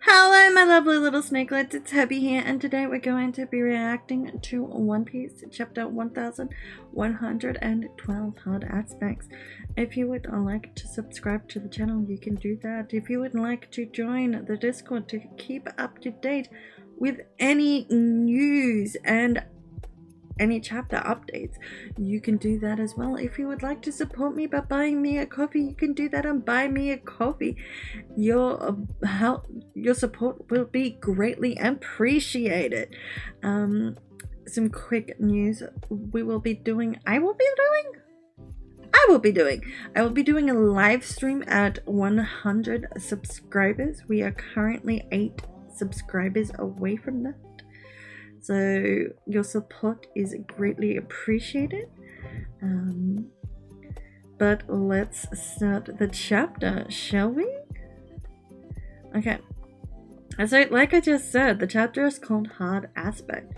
Hello my lovely little snakelets, it's Hebi here, and today we're going to be reacting to One Piece chapter 1112 Hard Aspects. If you would like to subscribe to the channel, you can do that. If you would like to join the Discord to keep up to date with any news and any chapter updates, you can do that as well. If you would like to support me by buying me a coffee, you can do that on Buy Me a Coffee. Your support will be greatly appreciated. Some quick news. I will be doing a live stream at 100 subscribers. We are currently 8 subscribers away from that. So your support is greatly appreciated. But let's start the chapter, shall we? Okay. So like I just said, the chapter is called Hard Aspect.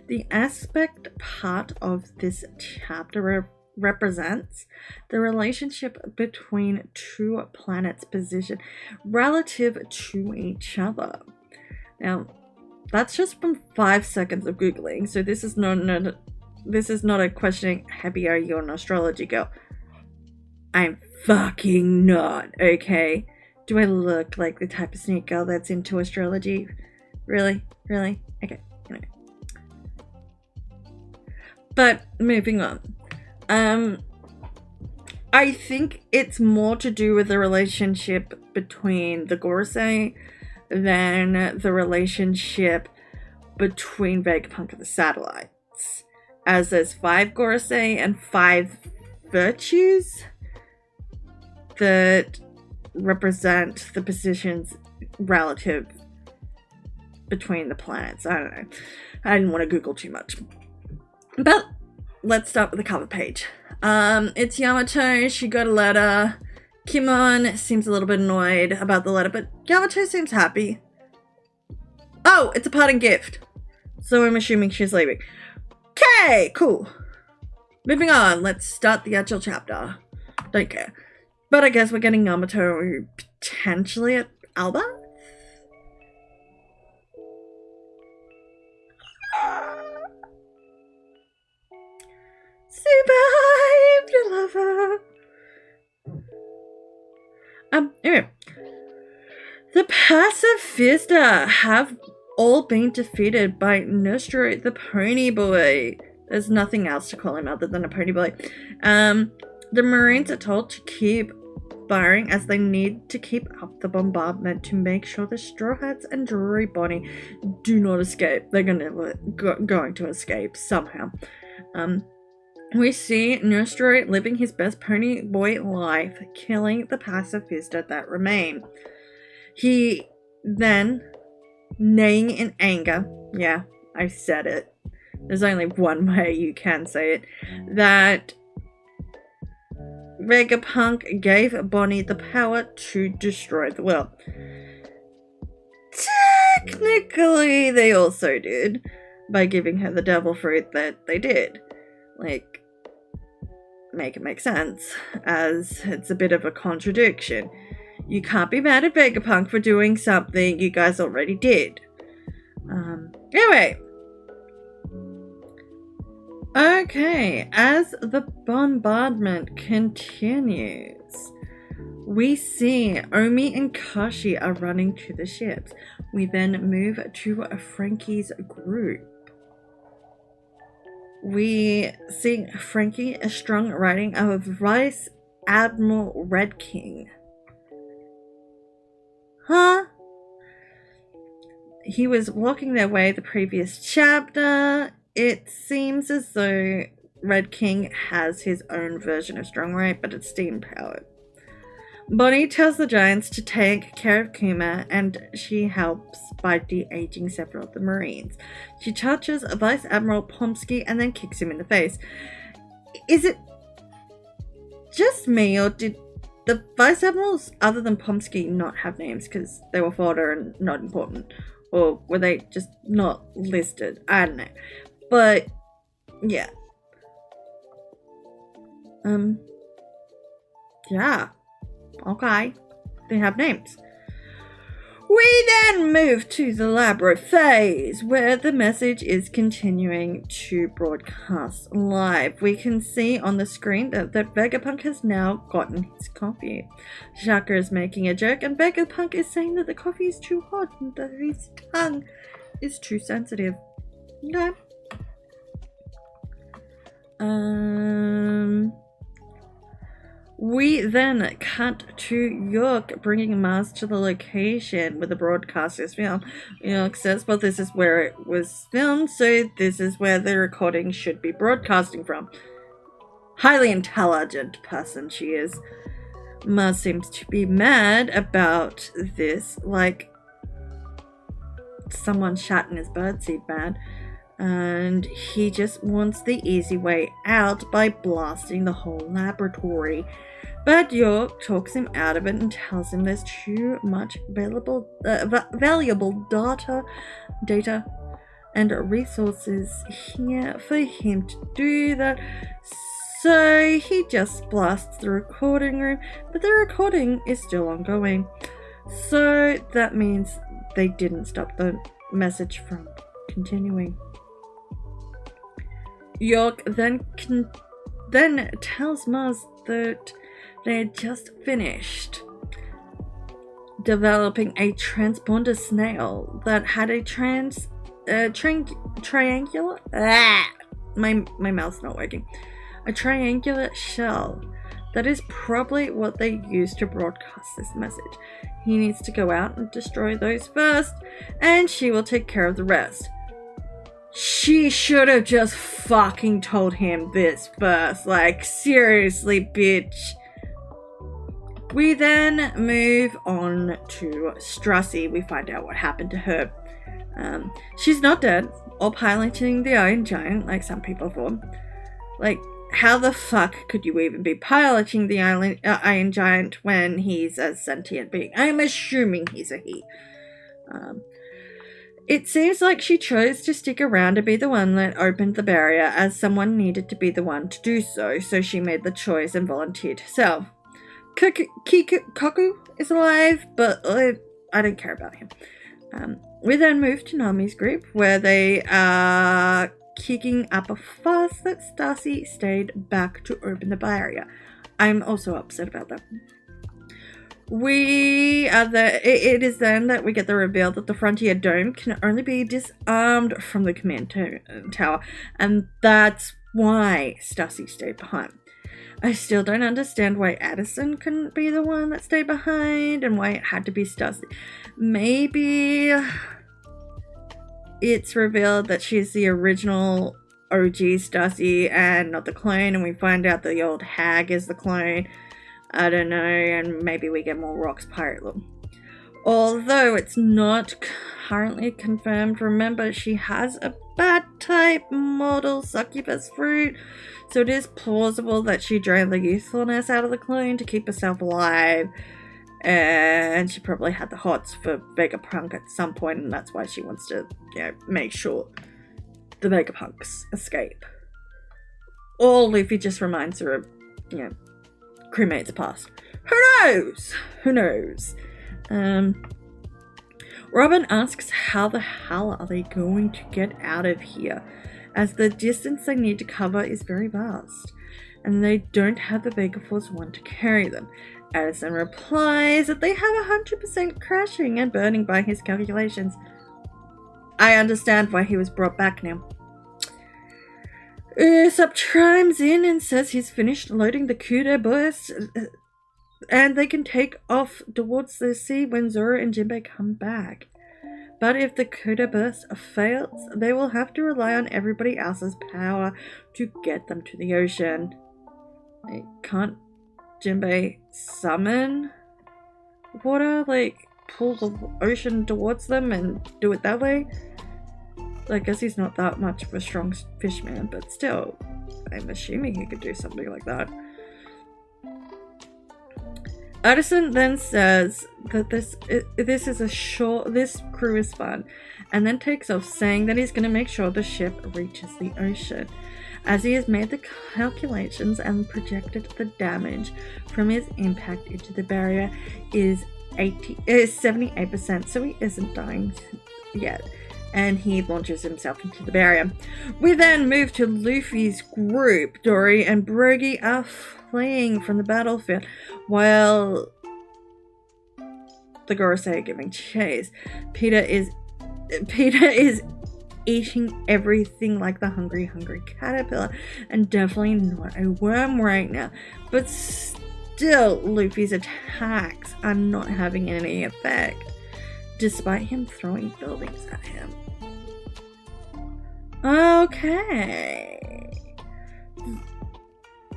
The aspect part of this chapter represents the relationship between two planets' position relative to each other. Now, that's just from 5 seconds of Googling, so this is not a questioning, Hebi, are you an astrology girl? I'm fucking not, okay? Do I look like the type of snake girl that's into astrology? Really? Really? Okay, anyway. But, moving on. I think it's more to do with the relationship between the Gorosei than the relationship between Vegapunk and the satellites, as there's 5 Gorosei and 5 virtues that represent the positions relative between the planets. I don't know. I didn't want to Google too much. But let's start with the cover page. It's Yamato. She got a letter. Kimon seems a little bit annoyed about the letter, but Yamato seems happy. Oh, it's a parting gift. So I'm assuming she's leaving. Okay, cool. Moving on, let's start the actual chapter. Don't care. But I guess we're getting Yamato potentially at Alba? Survived, lover. Anyway, the Pacifista have all been defeated by Nostro, the pony boy. There's nothing else to call him other than a pony boy. The Marines are told to keep firing as they need to keep up the bombardment to make sure the Straw Hats and Drury Bonnie do not escape. They're going to escape somehow. We see Nostro living his best pony boy life, killing the pacifista that remain. He then, neighing in anger, yeah, I said it, there's only one way you can say it, that Vegapunk gave Bonnie the power to destroy the world. Technically, they also did, by giving her the devil fruit that they did. Like, make it make sense, as it's a bit of a contradiction. You can't be mad at Vegapunk for doing something you guys already did. Anyway. Okay, as the bombardment continues, we see Omi and Kashi are running to the ships. We then move to Frankie's group. We see Frankie a strong riding of Vice Admiral Red King. Huh? He was walking their way the previous chapter. It seems as though Red King has his own version of strong right, but it's steam powered. Bonnie tells the giants to take care of Kuma, and she helps by de-aging several of the Marines. She touches Vice Admiral Pomsky and then kicks him in the face. Is it just me, or did the Vice Admirals, other than Pomsky, not have names because they were fodder and not important? Or were they just not listed? I don't know. But, yeah. Yeah. Okay. They have names. We then move to the labro phase, where the message is continuing to broadcast live. We can see on the screen that Vegapunk has now gotten his coffee. Shaka is making a joke, and Vegapunk is saying that the coffee is too hot and that his tongue is too sensitive. No. We then cut to York bringing Mars to the location where the broadcast is filmed. York says, well, this is where it was filmed, so this is where the recording should be broadcasting from. Highly intelligent person she is. Mars seems to be mad about this, like someone shot in his birdseed mad. And he just wants the easy way out by blasting the whole laboratory. But York talks him out of it and tells him there's too much valuable data and resources here for him to do that. So he just blasts the recording room, but the recording is still ongoing. So that means they didn't stop the message from continuing. York then tells Mars that they had just finished developing a transponder snail that had a triangular my mouth's not working. A triangular shell. That is probably what they used to broadcast this message. He needs to go out and destroy those first, and she will take care of the rest. She should have just fucking told him this first. Like, seriously, bitch. We then move on to Strassi. We find out what happened to her. She's not dead or piloting the Iron Giant like some people thought. Like, how the fuck could you even be piloting the Iron Giant when he's a sentient being? I'm assuming he's a he. It seems like she chose to stick around to be the one that opened the barrier, as someone needed to be the one to do so, so she made the choice and volunteered herself. Kaku is alive, but I don't care about him. We then move to Nami's group, where they are kicking up a fuss that Stacy stayed back to open the barrier. I'm also upset about that. It is then that we get the reveal that the Frontier Dome can only be disarmed from the command tower, and that's why Stacy stayed behind. I still don't understand why Addison couldn't be the one that stayed behind, and why it had to be Stacy. Maybe it's revealed that she's the original OG Stacy and not the clone, and we find out the old hag is the clone. I don't know, and maybe we get more Rock's pirate look. Although it's not currently confirmed, remember she has a bat-type model succubus fruit, so it is plausible that she drained the youthfulness out of the clone to keep herself alive, and she probably had the hots for Vegapunk at some point, and that's why she wants to, make sure the Vegapunks escape. Or Luffy just reminds her of, crewmates past. Who knows? Robin asks how the hell are they going to get out of here, as the distance they need to cover is very vast, and they don't have the Vegaforce one to carry them. Addison replies that they have 100% crashing and burning by his calculations. I understand why he was brought back now. Usopp chimes in and says he's finished loading the Kudo burst, and they can take off towards the sea when Zoro and Jinbei come back. But if the Kudo burst fails, they will have to rely on everybody else's power to get them to the ocean. Can't Jinbei summon water, pull the ocean towards them and do it that way? I guess he's not that much of a strong fishman, but still, I'm assuming he could do something like that. Addison then says that this crew is fun, and then takes off saying that he's going to make sure the ship reaches the ocean, as he has made the calculations and projected the damage from his impact into the barrier is 78%, so he isn't dying yet. And he launches himself into the barrier. We then move to Luffy's group. Dory and Brogy are fleeing from the battlefield while the Gorosei are giving chase. Peter is eating everything like the hungry caterpillar, and definitely not a worm right now. But still, Luffy's attacks are not having any effect, despite him throwing buildings at him. Okay.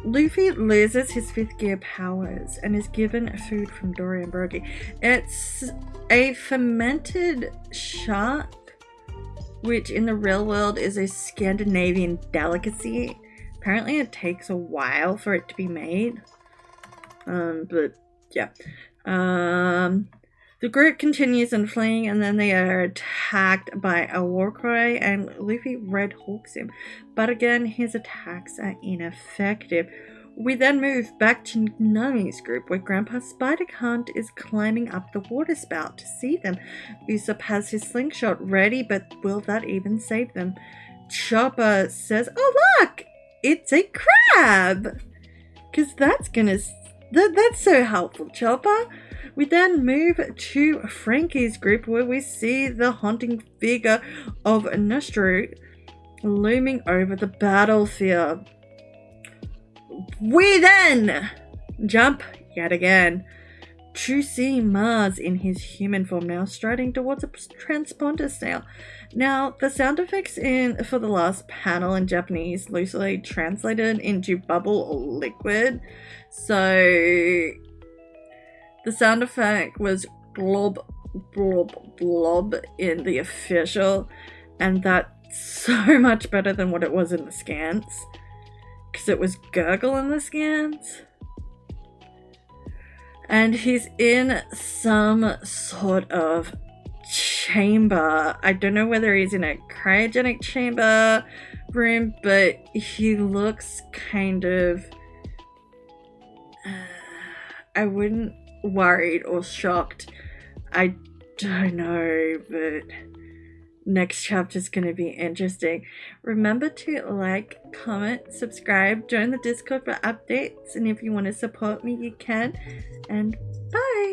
Luffy loses his 5th gear powers and is given food from Dory and Brogy. It's a fermented shark, which in the real world is a Scandinavian delicacy. Apparently it takes a while for it to be made. But yeah. The group continues in fleeing, and then they are attacked by a Warcry, and Luffy Red Hawks him. But again, his attacks are ineffective. We then move back to Nami's group, where Grandpa Spider-Cunt is climbing up the water spout to see them. Usopp has his slingshot ready, but will that even save them? Chopper says, "Oh look, it's a crab!" Because that's so helpful, Chopper. We then move to Frankie's group, where we see the haunting figure of Nostru looming over the battlefield. We then jump yet again to see Mars in his human form, now striding towards a transponder snail. Now, the sound effects for the last panel in Japanese loosely translated into bubble or liquid. So the sound effect was blob, blob, blob in the official, and that's so much better than what it was in the scans, because it was gurgle in the scans. And he's in some sort of chamber. I don't know whether he's in a cryogenic chamber room, but he looks kind of... I wouldn't worried or shocked. I don't know, but next chapter's going to be interesting. Remember to like, comment, subscribe, join the Discord for updates, and if you want to support me, you can. And bye!